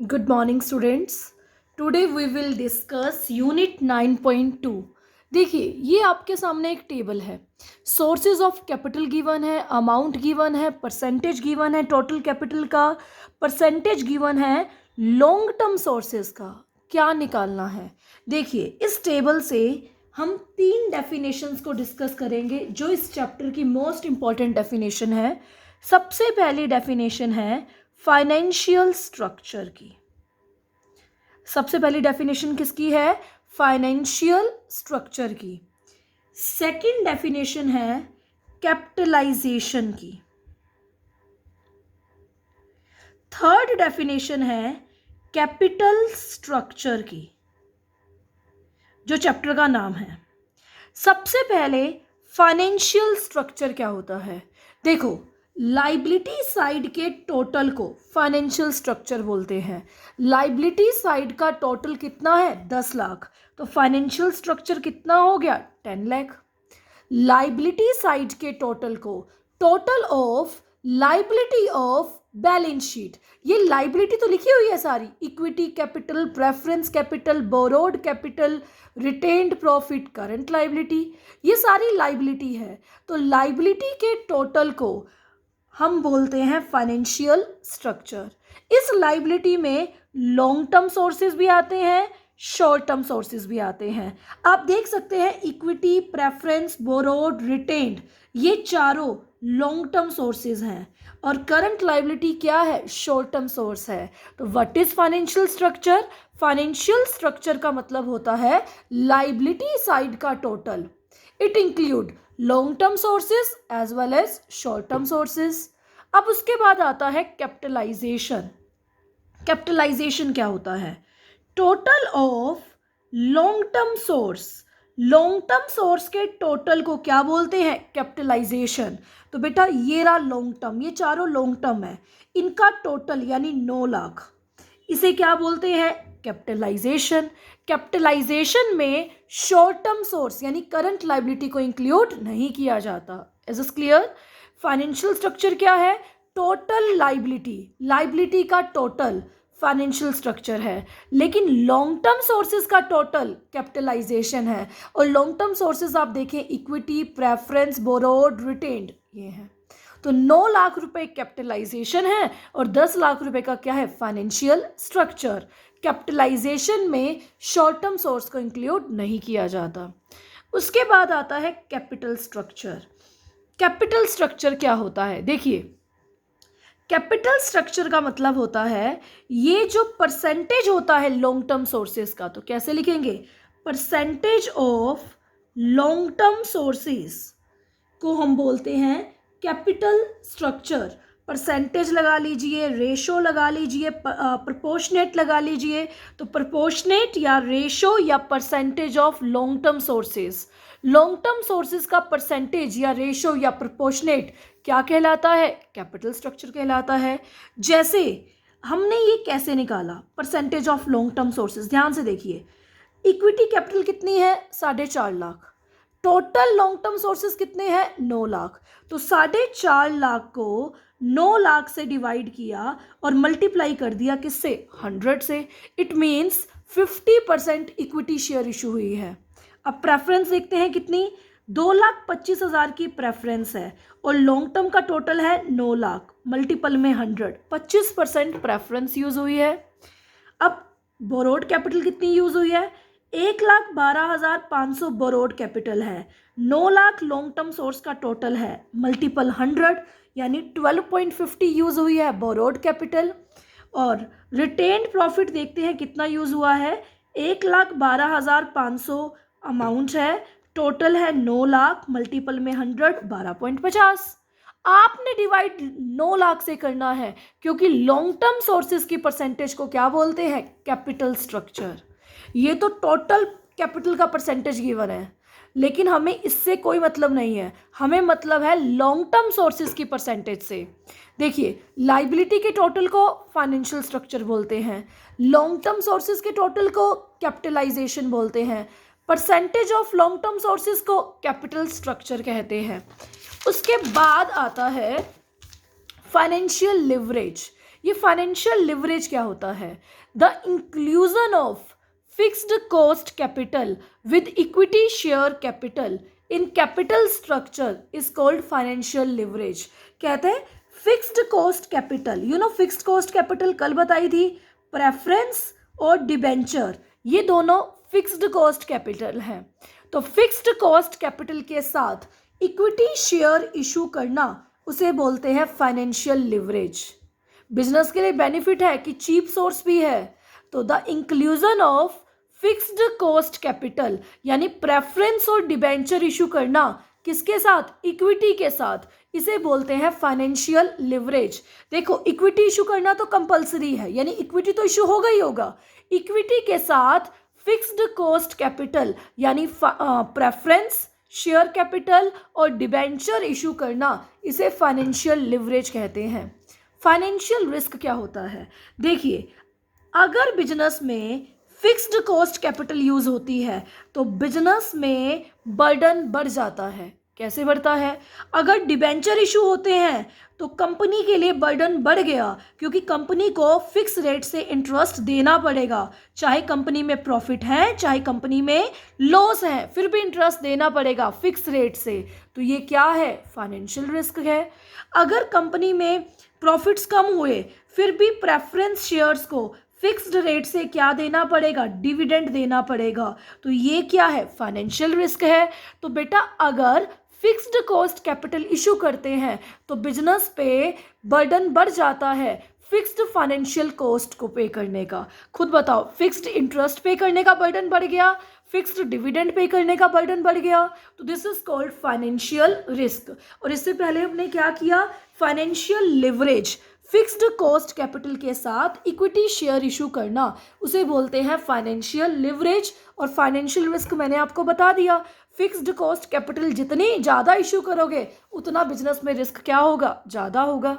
Good morning students. Today we will discuss Unit 9.2. देखिए ये आपके सामने एक टेबल है. सोर्सेज ऑफ कैपिटल गिवन है, अमाउंट गिवन है, परसेंटेज गिवन है, टोटल कैपिटल का परसेंटेज गिवन है, लॉन्ग टर्म सोर्सेज का क्या निकालना है. देखिए इस टेबल से हम 3 डेफिनेशंस को डिस्कस करेंगे जो इस चैप्टर की मोस्ट इंपॉर्टेंट डेफिनेशन है. सबसे पहली डेफिनेशन है फाइनेंशियल स्ट्रक्चर की. सबसे पहली डेफिनेशन किसकी है? फाइनेंशियल स्ट्रक्चर की. सेकंड डेफिनेशन है कैपिटलाइजेशन की. थर्ड डेफिनेशन है कैपिटल स्ट्रक्चर की, जो चैप्टर का नाम है. सबसे पहले फाइनेंशियल स्ट्रक्चर क्या होता है? देखो, लाइबिलिटी साइड के टोटल को फाइनेंशियल स्ट्रक्चर बोलते हैं. लाइबिलिटी साइड का टोटल कितना है? 10 लाख. तो फाइनेंशियल स्ट्रक्चर कितना हो गया? 10 लाख. लाइबिलिटी साइड के टोटल को total of liability of balance sheet. ये लाइबिलिटी तो लिखी हुई है सारी, equity capital, preference capital, borrowed capital, retained profit, current liability, ये सारी लाइबिलिटी है. तो लाइबिलिटी के टोटल को हम बोलते हैं फाइनेंशियल स्ट्रक्चर. इस लाइबिलिटी में लॉन्ग टर्म सोर्सेज भी आते हैं, शॉर्ट टर्म सोर्सेज भी आते हैं. आप देख सकते हैं इक्विटी, प्रेफरेंस, बोरोड, रिटेन्ड, ये चारों लॉन्ग टर्म सोर्सेज हैं और करंट लाइबिलिटी क्या है? शॉर्ट टर्म सोर्स है. तो what is financial structure? Financial structure का मतलब होता है लाइबिलिटी साइड का total. It include long term sources as well as short term sources. अब उसके बाद आता है कैपिटलाइजेशन. कैपिटलाइजेशन क्या होता है? Total of long term source. Long term source के टोटल को क्या बोलते हैं? कैपिटलाइजेशन. तो बेटा ये रहा लॉन्ग टर्म, ये चारों लॉन्ग टर्म है, इनका टोटल यानी 9 लाख, इसे क्या बोलते हैं? कैपिटलाइजेशन. कैपिटलाइजेशन में शॉर्ट टर्म सोर्स यानी करंट लाइबिलिटी को इंक्लूड नहीं किया जाता. Is this clear? Financial structure क्या है? टोटल लाइबिलिटी, लाइबिलिटी का टोटल फाइनेंशियल स्ट्रक्चर है, लेकिन लॉन्ग टर्म सोर्सेज का टोटल कैपिटलाइजेशन है. और लॉन्ग टर्म सोर्सेज आप देखें इक्विटी, प्रेफरेंस, बोरोड, रिटेन्ड, ये है. तो 9 लाख रुपए कैपिटलाइजेशन है और 10 लाख रुपए का क्या है? Financial structure. कैपिटलाइजेशन में शॉर्ट टर्म सोर्स को इंक्लूड नहीं किया जाता. उसके बाद आता है कैपिटल स्ट्रक्चर. कैपिटल स्ट्रक्चर क्या होता है? देखिए, कैपिटल स्ट्रक्चर का मतलब होता है ये जो परसेंटेज होता है लॉन्ग टर्म सोर्सेज का, तो कैसे लिखेंगे? Percentage of long term sources को हम बोलते हैं कैपिटल स्ट्रक्चर. परसेंटेज लगा लीजिए, रेशो लगा लीजिए, प्रोपोर्शनेट लगा लीजिए. तो प्रोपोर्शनेट या रेशो या percentage of long term sources. Long term sources का परसेंटेज या रेशो या प्रोपोर्शनेट क्या कहलाता है? कैपिटल स्ट्रक्चर कहलाता है. जैसे हमने ये कैसे निकाला percentage of long term sources? ध्यान से देखिए, इक्विटी कैपिटल कितनी है? 4.5 lakh. Total long term sources कितने हैं? 9 लाख. तो 4.5 लाख को 9 लाख से डिवाइड किया और मल्टीप्लाई कर दिया किससे? 100 से. It means 50% equity share issue हुई है. अब प्रेफरेंस देखते हैं कितनी? 2,25,000 की प्रेफरेंस है और लॉन्ग टर्म का टोटल है 9 लाख, मल्टीपल में 100, 25% प्रेफरेंस यूज हुई है. अब बोरोड कैपिटल कितनी यूज हुई है? 1,12,500 बोरोड कैपिटल है. 9 लाख लॉन्ग टर्म सोर्स का टोटल है, मल्टीपल 100 यानी 12.50 यूज हुई है बोरोड कैपिटल. और रिटेन्ड प्रॉफिट देखते हैं कितना यूज हुआ है? 1,12,500 अमाउंट है, टोटल है 9 लाख, मल्टीपल में 100, 12.50. आपने डिवाइड 9 लाख से करना है क्योंकि लॉन्ग टर्म सोर्सेज की परसेंटेज को क्या बोलते हैं? Capital structure. ये तो टोटल कैपिटल का परसेंटेज गिवन है, लेकिन हमें इससे कोई मतलब नहीं है, हमें मतलब है लॉन्ग टर्म सोर्सेज की परसेंटेज से. देखिए, लाइबिलिटी के टोटल को फाइनेंशियल स्ट्रक्चर बोलते हैं, लॉन्ग टर्म सोर्सेज के टोटल को कैपिटलाइजेशन बोलते हैं, percentage of long term sources को कैपिटल स्ट्रक्चर कहते हैं. उसके बाद आता है फाइनेंशियल लिवरेज. ये फाइनेंशियल लिवरेज क्या होता है? The inclusion of fixed cost capital with equity share capital in capital structure is called financial leverage. कहते हैं fixed cost capital, you know fixed cost capital कल बताई थी, प्रेफरेंस और डिबेंचर, ये दोनों फिक्स्ड कॉस्ट कैपिटल हैं। तो फिक्स्ड कॉस्ट कैपिटल के साथ इक्विटी शेयर इशू करना उसे बोलते हैं फाइनेंशियल लिवरेज। बिजनेस के लिए बेनिफिट है कि चीप सोर्स भी है। तो the inclusion of fixed cost capital यानी प्रेफरेंस और डिबेंचर इशू करना किसके साथ? इक्विटी के साथ, इसे बोलते हैं फाइनेंशियल लिवरेज। देखो इक्विटी इशू करना तो कंपलसरी है, यानी इक्विटी तो इशू होगा ही होगा। इक्विटी के साथ फिक्स्ड कॉस्ट कैपिटल यानी प्रेफरेंस, शेयर कैपिटल और डिबेंचर इशू करना, इसे फाइनेंशियल लिवरेज कहते हैं। फाइनेंशियल रिस्क क्या होता है? देखिए अगर बिजनेस में फिक्स्ड कॉस्ट कैपिटल यूज होती है तो बिजनेस में बर्डन बढ़ जाता है। कैसे बढ़ता है? अगर डिबेंचर इशू होते हैं तो कंपनी के लिए बर्डन बढ़ गया, क्योंकि कंपनी को फिक्स रेट से इंटरेस्ट देना पड़ेगा, चाहे कंपनी में प्रॉफिट है चाहे कंपनी में लॉस है, फिर भी इंटरेस्ट देना पड़ेगा फिक्स रेट से। तो ये क्या है? फाइनेंशियल रिस्क है। अगर कंपनी में प्रॉफिट्स कम हुए फिर भी प्रेफरेंस शेयर्स को फिक्स्ड रेट से क्या देना पड़ेगा? डिविडेंड देना पड़ेगा। तो ये क्या है? फाइनेंशियल रिस्क है। तो बेटा अगर फिक्स्ड कॉस्ट कैपिटल इशू करते हैं तो बिजनेस पे बर्डन बढ़ जाता है फिक्स्ड फाइनेंशियल कॉस्ट को पे करने का। खुद बताओ, फिक्स्ड इंटरेस्ट पे करने का बर्डन बढ़ गया, फिक्स्ड डिविडेंड पे करने का बर्डन बढ़ गया, तो this is called financial risk. और इससे पहले हमने क्या किया? Financial leverage, fixed cost capital के साथ इक्विटी शेयर इशू करना, उसे बोलते हैं फाइनेंशियल लिवरेज। और फाइनेंशियल रिस्क मैंने आपको बता दिया, फिक्स्ड कॉस्ट कैपिटल जितनी ज़्यादा इशू करोगे उतना बिजनेस में रिस्क क्या होगा? ज़्यादा होगा।